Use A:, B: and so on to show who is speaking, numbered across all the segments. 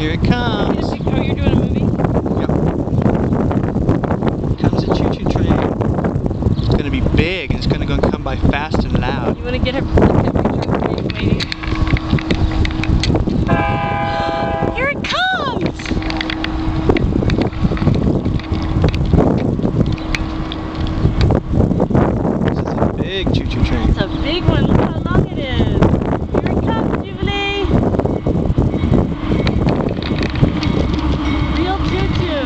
A: Here it comes.
B: Oh, you're doing a movie?
A: Yep. Here comes a choo-choo train. It's going to be big and it's going to come by fast and loud.
B: You want to get her picture of the baby waiting? Here it comes!
A: This is a big choo-choo train.
B: It's a big one. Look how long it is. Here it comes, Jubilee. Real choo-choo.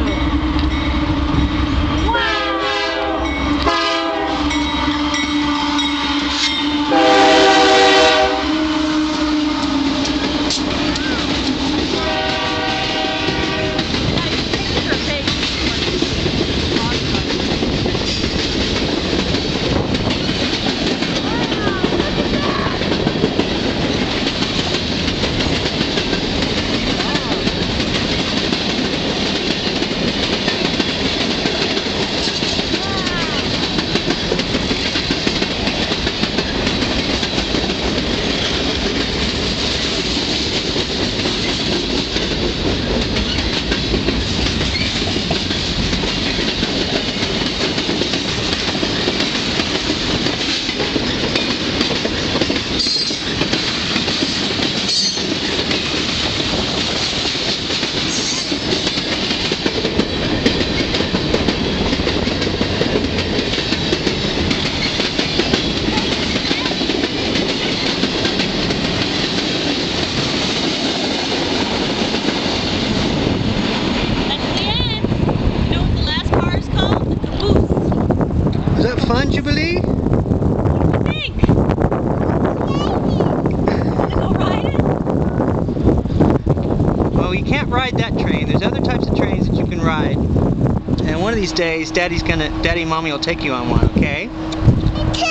A: Is that fun, Jubilee?
B: What do you think? Wanna go ride it?
A: Well, you can't ride that train. There's other types of trains that you can ride. And one of these days, Daddy and Mommy will take you on one, okay?